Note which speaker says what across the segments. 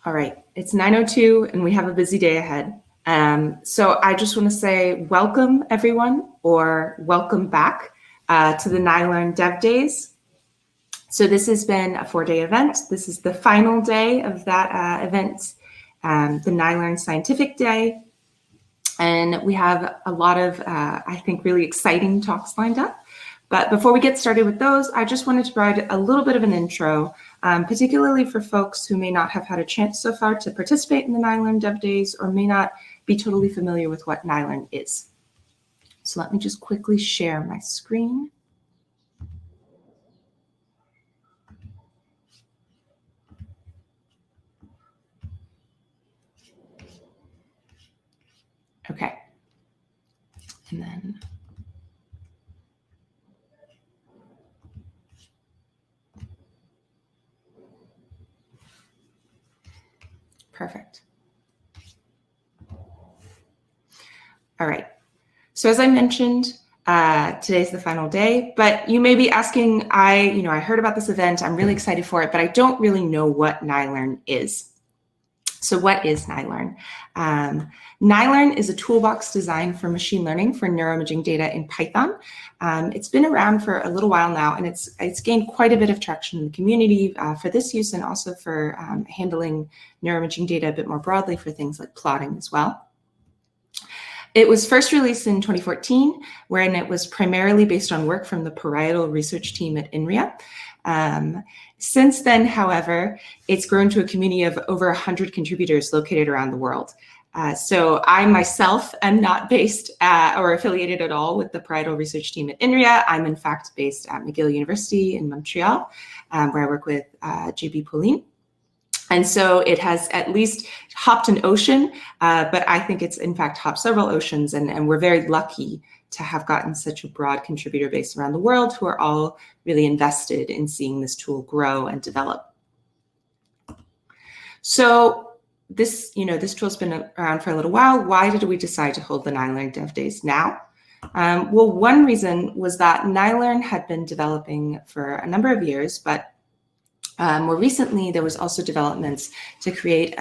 Speaker 1: All right, it's 9:02 and we have a busy day ahead. So I just want to say welcome everyone, or welcome back to the Nilearn Dev Days. So this has been a 4-day event. This is the final day of that event, the Nilearn Scientific Day. And we have a lot of, I think, really exciting talks lined up. But before we get started with those, I just wanted to provide a little bit of an intro, particularly for folks who may not have had a chance so far to participate in the Nilearn Dev Days or may not be totally familiar with what Nilearn is. So let me just quickly share my screen. Okay. And then perfect. All right. So as I mentioned, today's the final day, but you may be asking, I heard about this event. I'm really excited for it, but I don't really know what Nilearn is. So what is Nilearn? Nilearn is a toolbox designed for machine learning for neuroimaging data in Python. It's been around for a little while now, and it's gained quite a bit of traction in the community for this use, and also for handling neuroimaging data a bit more broadly for things like plotting as well. It was first released in 2014, wherein it was primarily based on work from the parietal research team at INRIA. Since then, however, it's grown to a community of over 100 contributors located around the world. So I myself am not based or affiliated at all with the parietal research team at INRIA. I'm in fact based at McGill University in Montreal, where I work with JB Pauline. And so it has at least hopped an ocean, but I think it's in fact hopped several oceans, and we're very lucky to have gotten such a broad contributor base around the world who are all really invested in seeing this tool grow and develop. So this tool's been around for a little while. Why did we decide to hold the Nilearn Dev Days now? Well, one reason was that Nilearn had been developing for a number of years, but more recently, there was also developments to create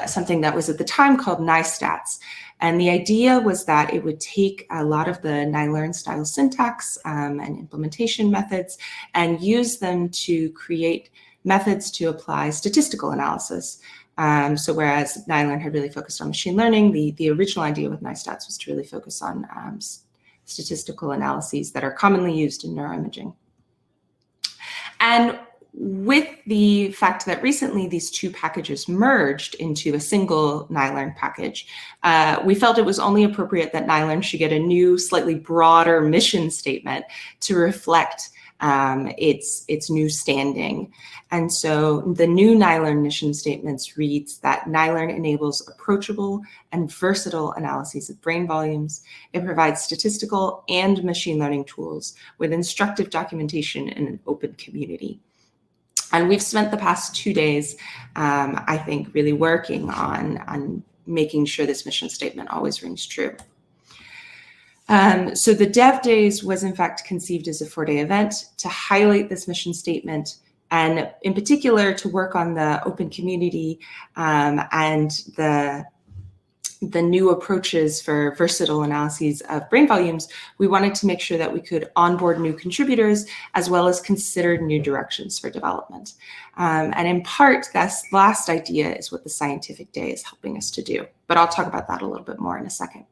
Speaker 1: something that was at the time called NiStats. And the idea was that it would take a lot of the Nilearn style syntax and implementation methods and use them to create methods to apply statistical analysis. So whereas Nilearn had really focused on machine learning, the original idea with NiStats was to really focus on statistical analyses that are commonly used in neuroimaging. And with the fact that recently these two packages merged into a single Nilearn package, we felt it was only appropriate that Nilearn should get a new, slightly broader mission statement to reflect its new standing. And so the new Nilearn mission statements reads that Nilearn enables approachable and versatile analyses of brain volumes. It provides statistical and machine learning tools with instructive documentation in an open community. And we've spent the past 2 days, I think, really working on making sure this mission statement always rings true. So the Dev Days was in fact conceived as a 4-day event to highlight this mission statement, and in particular to work on the open community and the new approaches for versatile analyses of brain volumes. We wanted to make sure that we could onboard new contributors as well as consider new directions for development. And in part, this last idea is what the Scientific Day is helping us to do, but I'll talk about that a little bit more in a second.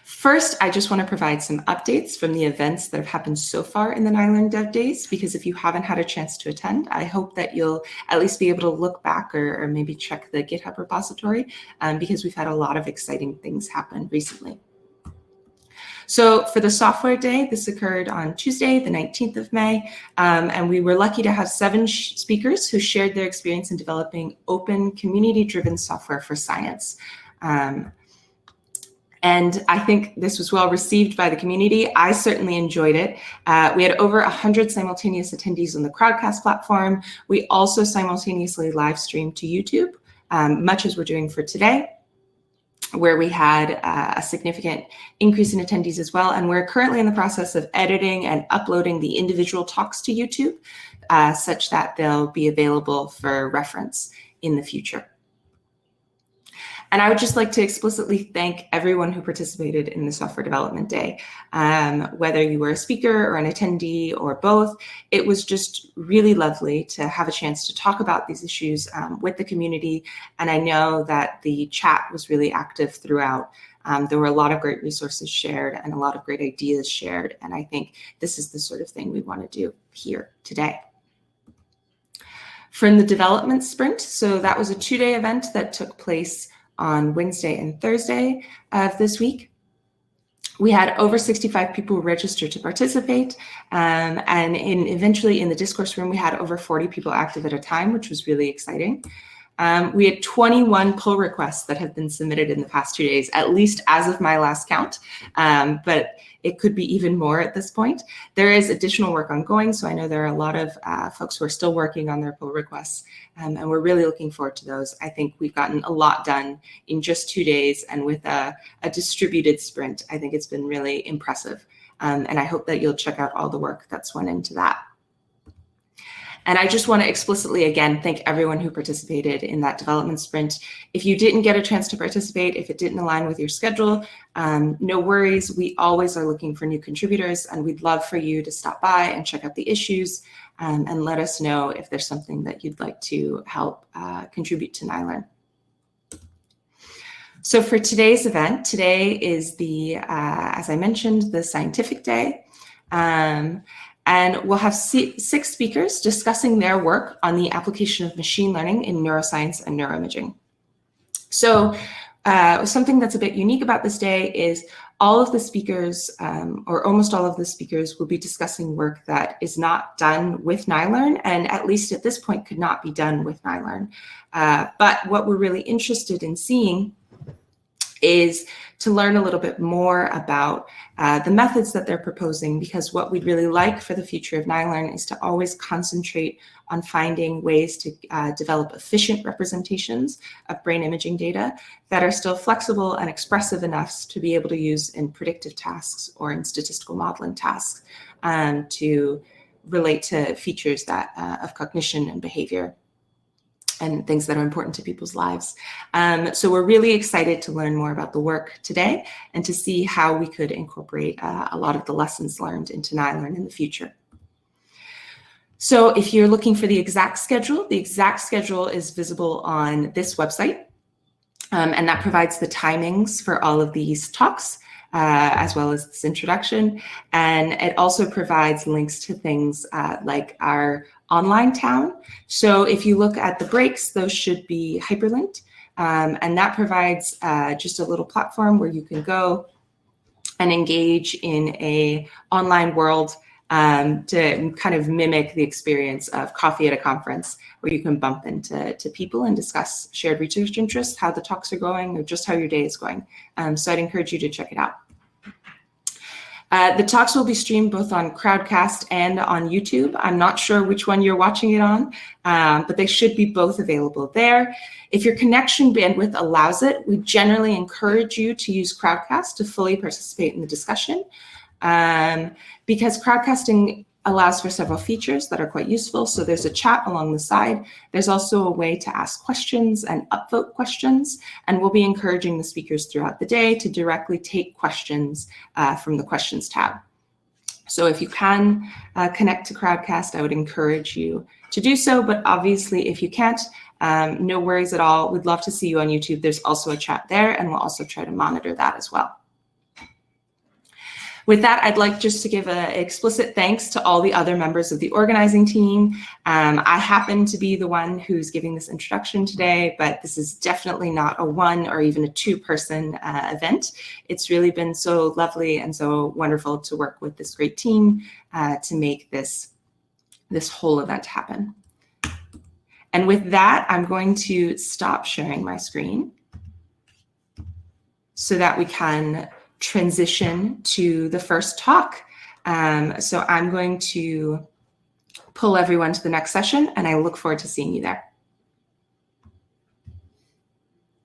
Speaker 1: First, I just want to provide some updates from the events that have happened so far in the Nilearn Dev Days, because if you haven't had a chance to attend, I hope that you'll at least be able to look back or maybe check the GitHub repository, because we've had a lot of exciting things happen recently. So for the software day, this occurred on Tuesday, the 19th of May, and we were lucky to have 7 speakers who shared their experience in developing open, community-driven software for science. And I think this was well received by the community. I certainly enjoyed it. We had over 100 simultaneous attendees on the Crowdcast platform. We also simultaneously live streamed to YouTube, much as we're doing for today. where we had a significant increase in attendees as well. And we're currently in the process of editing and uploading the individual talks to YouTube such that they'll be available for reference in the future. And I would just like to explicitly thank everyone who participated in the Software Development Day. Whether you were a speaker or an attendee or both, it was just really lovely to have a chance to talk about these issues with the community. And I know that the chat was really active throughout. There were a lot of great resources shared and a lot of great ideas shared. And I think this is the sort of thing we want to do here today. From the development sprint, so that was a 2-day event that took place on Wednesday and Thursday of this week. We had over 65 people register to participate, and eventually in the discourse room, we had over 40 people active at a time, which was really exciting. We had 21 pull requests that have been submitted in the past 2 days, at least as of my last count, but it could be even more at this point. There is additional work ongoing, so I know there are a lot of folks who are still working on their pull requests, and we're really looking forward to those. I think we've gotten a lot done in just 2 days, and with a distributed sprint, I think it's been really impressive, and I hope that you'll check out all the work that's went into that. And I just want to explicitly, again, thank everyone who participated in that development sprint. If you didn't get a chance to participate, if it didn't align with your schedule, no worries. We always are looking for new contributors, and we'd love for you to stop by and check out the issues and let us know if there's something that you'd like to help contribute to Nilearn. So for today's event, today is the, as I mentioned, the scientific day. And we'll have 6 speakers discussing their work on the application of machine learning in neuroscience and neuroimaging. So something that's a bit unique about this day is all of the speakers, or almost all of the speakers, will be discussing work that is not done with Nilearn, and at least at this point could not be done with Nilearn. But what we're really interested in seeing is to learn a little bit more about the methods that they're proposing, because what we'd really like for the future of Nilearn is to always concentrate on finding ways to develop efficient representations of brain imaging data that are still flexible and expressive enough to be able to use in predictive tasks or in statistical modeling tasks to relate to features that of cognition and behavior and things that are important to people's lives. So we're really excited to learn more about the work today and to see how we could incorporate a lot of the lessons learned into Nilearn in the future. So if you're looking for the exact schedule is visible on this website, and that provides the timings for all of these talks, as well as this introduction. And it also provides links to things like our online town. So if you look at the breaks, those should be hyperlinked. And that provides just a little platform where you can go and engage in an online world to kind of mimic the experience of coffee at a conference, where you can bump into people and discuss shared research interests, how the talks are going, or just how your day is going. So I'd encourage you to check it out. The talks will be streamed both on Crowdcast and on YouTube. I'm not sure which one you're watching it on, but they should be both available there. If your connection bandwidth allows it, we generally encourage you to use Crowdcast to fully participate in the discussion, because crowdcasting allows for several features that are quite useful. So there's a chat along the side. There's also a way to ask questions and upvote questions. And we'll be encouraging the speakers throughout the day to directly take questions from the questions tab. So if you can connect to Crowdcast, I would encourage you to do so. But obviously, if you can't, no worries at all. We'd love to see you on YouTube. There's also a chat there, and we'll also try to monitor that as well. With that, I'd like just to give an explicit thanks to all the other members of the organizing team. I happen to be the one who's giving this introduction today, but this is definitely not a 1 or even a 2-person event. It's really been so lovely and so wonderful to work with this great team to make this whole event happen. And with that, I'm going to stop sharing my screen so that we can transition to the first talk. So I'm going to pull everyone to the next session, and I look forward to seeing you there.